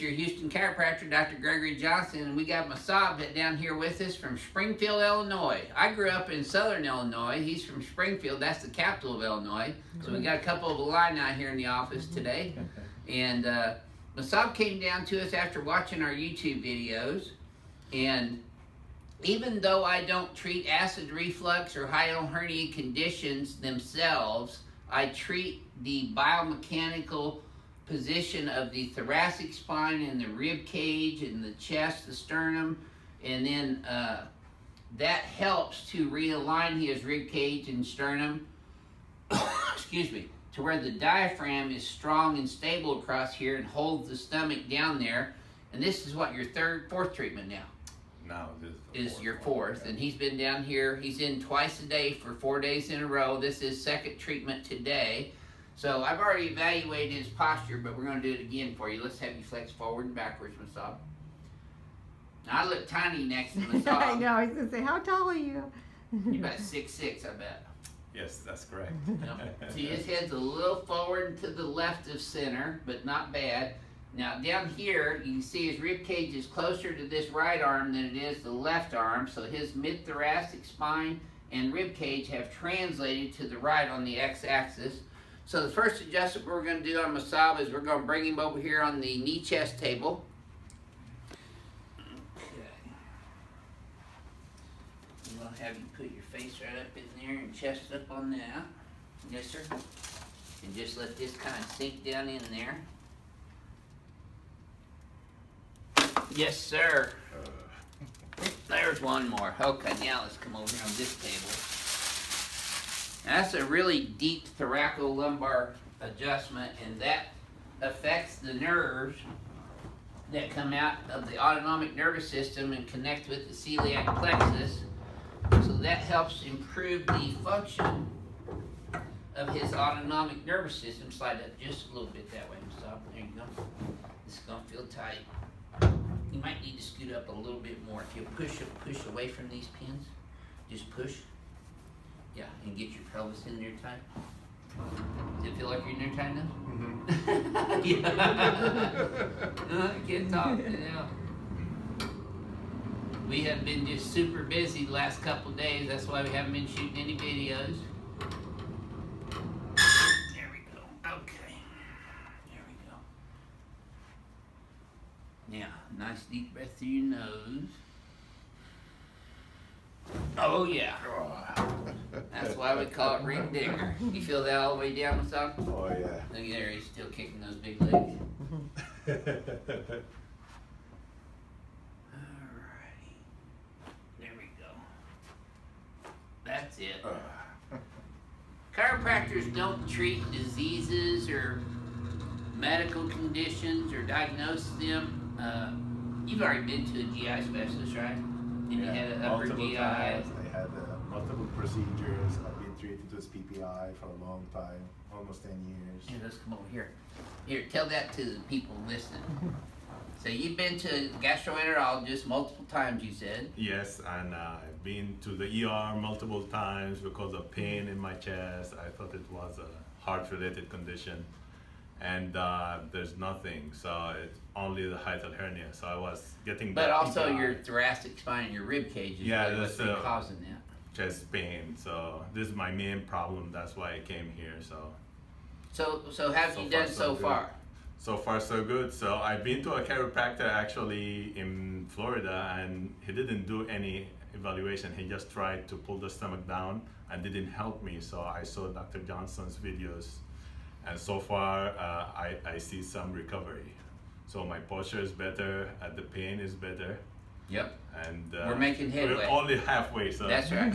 is your Houston chiropractor, Dr. Gregory Johnson, and we got Masab down here with us from Springfield, Illinois. I grew up in Southern Illinois. He's from Springfield. That's the capital of Illinois. So we got a couple of Illini here in the office today. And Masab came down to us after watching our YouTube videos. And even though I don't treat acid reflux or hiatal hernia conditions themselves, I treat the biomechanical position of the thoracic spine and the rib cage and the chest, the sternum, and then that helps to realign his rib cage and sternum, excuse me, to where the diaphragm is strong and stable across here and holds the stomach down there. And this is what, your fourth treatment now? No, this is your fourth, and he's been down here. He's in twice a day for 4 days in a row. This is second treatment today. So I've already evaluated his posture, but we're going to do it again for you. Let's have you flex forward and backwards, Masab. Now, I look tiny next to Masab. I know. I was going to say, how tall are you? You're about 6'6", I bet. Yes, that's correct. Yep. See, his head's a little forward and to the left of center, but not bad. Now, down here, you can see his rib cage is closer to this right arm than it is the left arm, so his mid-thoracic spine and rib cage have translated to the right on the x-axis. So the first adjustment we're going to do on Masab is we're going to bring him over here on the knee-chest table. Okay. I'm going to have you put your face right up in there and chest up on that. Yes, sir. And just let this kind of sink down in there. Yes, sir. There's one more. Okay, now let's come over here on this table. Now, that's a really deep thoracolumbar adjustment, and that affects the nerves that come out of the autonomic nervous system and connect with the celiac plexus. So that helps improve the function of his autonomic nervous system. Slide up just a little bit that way, Masab. There you go. This is going to feel tight. You might need to scoot up a little bit more. If you push away from these pins, just push. Yeah, and get your pelvis in there tight. Does it feel like you're in there tight now? Mm-hmm. Yeah. I can't talk now. We have been just super busy the last couple days. That's why we haven't been shooting any videos. There we go. Okay. There we go. Now, nice deep breath through your nose. Oh, yeah. That's why we call it ring digger. You feel that all the way down, Masab? Oh, yeah. Look there, he's still kicking those big legs. Alrighty. There we go. That's it. Chiropractors don't treat diseases or medical conditions or diagnose them. You've already been to a GI specialist, right? And you had an upper GI. Times. I had multiple procedures. I've been treated with PPI for a long time, almost 10 years. Here, let's come over here. Here, tell that to the people listening. So you've been to a gastroenterologist multiple times, you said? Yes, and I've been to the ER multiple times because of pain in my chest. I thought it was a heart-related condition. And there's nothing, so it's only the hiatal hernia. So I was getting but also PPI. Your thoracic spine and your rib cage is what's been causing that. Chest pain. So this is my main problem. That's why I came here. So how have you done so far? So far, so good. So I've been to a chiropractor actually in Florida, and he didn't do any evaluation. He just tried to pull the stomach down and didn't help me. So I saw Dr. Johnson's videos. And so far, I see some recovery. So my posture is better, the pain is better. Yep. And we're making headway. We're only halfway, so. That's right.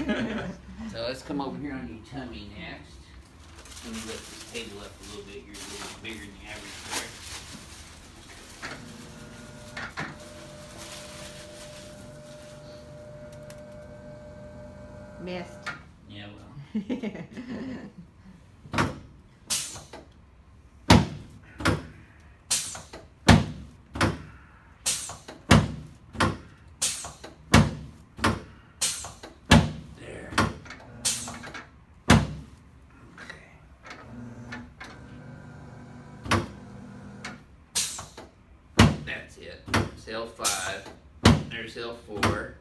So let's come over here on your tummy next. Let me lift this table up a little bit. You're a little bigger than the average there. Missed. Yeah, well. That's it. There's L5. There's L4.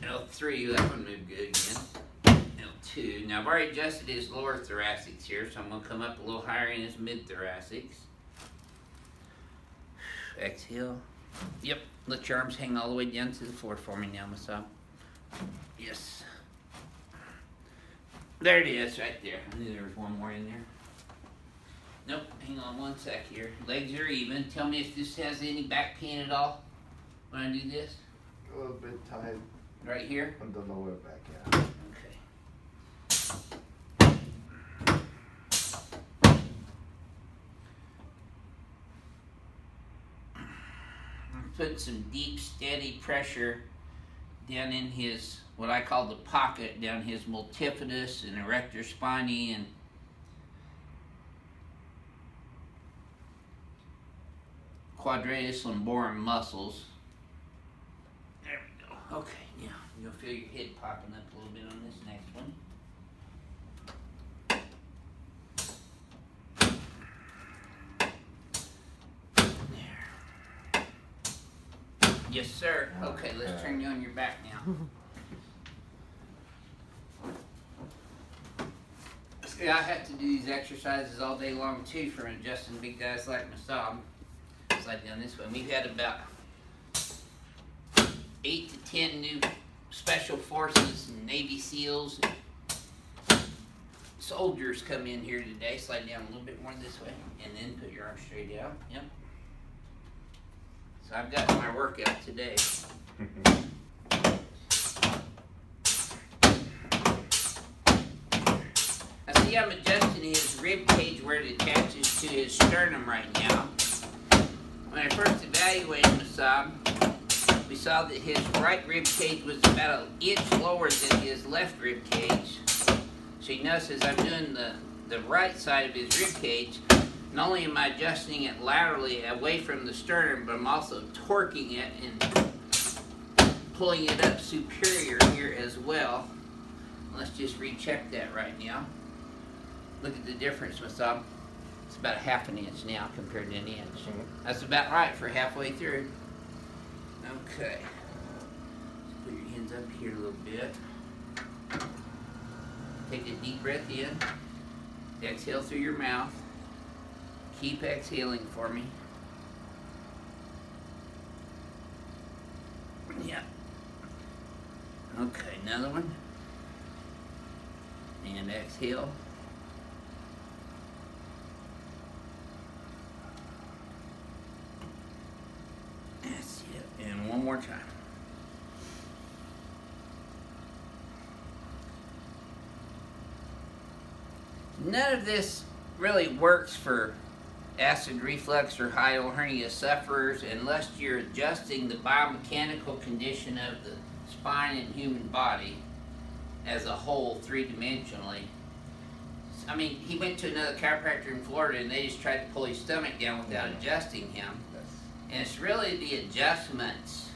L3, that one moved good again. L2. Now I've already adjusted his lower thoracics here, so I'm going to come up a little higher in his mid-thoracics. Exhale. Yep. Let your arms hang all the way down to the floor for me now, Masab. Yes. There it is, right there. I knew there was one more in there. Nope. Hang on one sec here. Legs are even. Tell me if this has any back pain at all when I do this. A little bit tight. Right here? On the lower back, yeah. Put some deep, steady pressure down in his, what I call the pocket, down his multifidus and erector spinae and quadratus lumborum muscles. There we go. Okay, now you'll feel your head popping up a little bit on this next one. Yes, sir. Okay, let's turn you on your back now. See, I have to do these exercises all day long too for adjusting big guys like myself. Slide down this way. We've had about 8 to 10 new special forces and Navy SEALs and soldiers come in here today. Slide down a little bit more this way, and then put your arms straight out. Yep. So I've got my workout today. I see I'm adjusting his rib cage where it attaches to his sternum right now. When I first evaluated Masab, we saw that his right rib cage was about an inch lower than his left rib cage. So you notice as I'm doing the right side of his rib cage, not only am I adjusting it laterally away from the sternum, but I'm also torquing it and pulling it up superior here as well. Let's just recheck that right now. Look at the difference, Masab. It's about a ½ inch now compared to an inch. That's about right for halfway through. Okay. Let's put your hands up here a little bit. Take a deep breath in. Exhale through your mouth. Keep exhaling for me. Yeah. Okay, another one. And exhale. That's it. And one more time. None of this really works for acid reflux or hiatal hernia sufferers unless you're adjusting the biomechanical condition of the spine and human body as a whole three-dimensionally. I mean, he went to another chiropractor in Florida and they just tried to pull his stomach down without adjusting him. And it's really the adjustments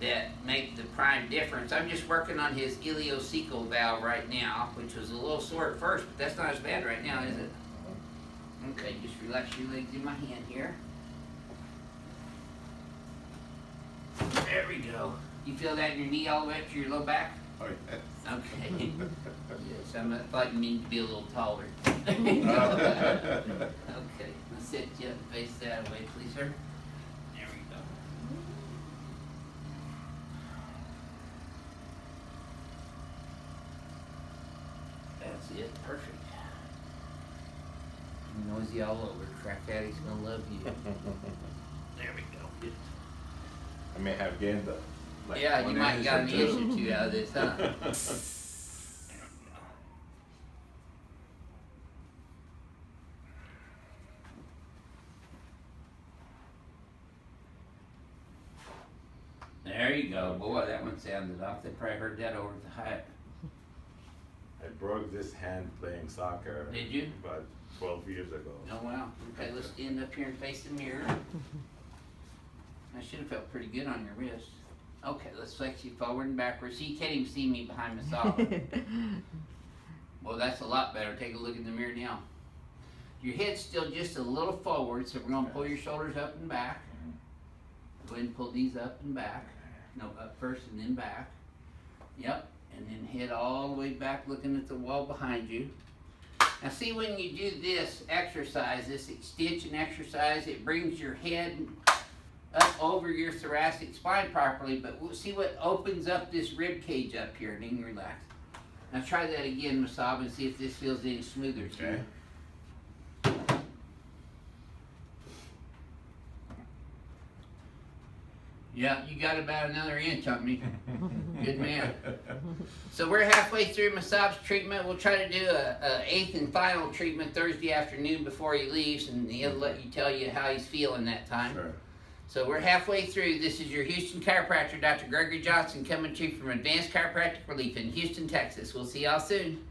that make the prime difference. I'm just working on his ileocecal valve right now, which was a little sore at first, but that's not as bad right now, is it? Okay, just relax your legs in my hand here. There we go. You feel that in your knee all the way up to your low back? Oh, yes. Okay. Yes, I thought you needed to be a little taller. Okay, let's sit you up and face that way, please, sir. There we go. That's it, perfect. Noisy all over. Crack Daddy's gonna love you. There we go. Good. I may have gained the. Like yeah, you might have got an inch or two out of this, huh? There you go. Boy, that one sounded off. They probably heard that over the hype. I broke this hand playing soccer. Did you? About 12 years ago. Oh, wow. Okay, let's stand up here and face the mirror. That should have felt pretty good on your wrist. Okay, let's flex you forward and backwards. So you can't even see me behind the saw. Well, that's a lot better. Take a look in the mirror now. Your head's still just a little forward, so we're going to pull your shoulders up and back. Go ahead and pull these up and back. No, up first and then back. Yep, and then head all the way back looking at the wall behind you. Now see, when you do this exercise, this extension exercise, it brings your head up over your thoracic spine properly, but we'll see what opens up this rib cage up here, and then you relax. Now try that again, Masab, and see if this feels any smoother to you. Yeah, you got about another inch on me. Good man. So we're halfway through Masab's treatment. We'll try to do a 8th and final treatment Thursday afternoon before he leaves, and he'll let you tell you how he's feeling that time. Sure. So we're halfway through. This is your Houston chiropractor, Dr. Gregory Johnson, coming to you from Advanced Chiropractic Relief in Houston, Texas. We'll see y'all soon.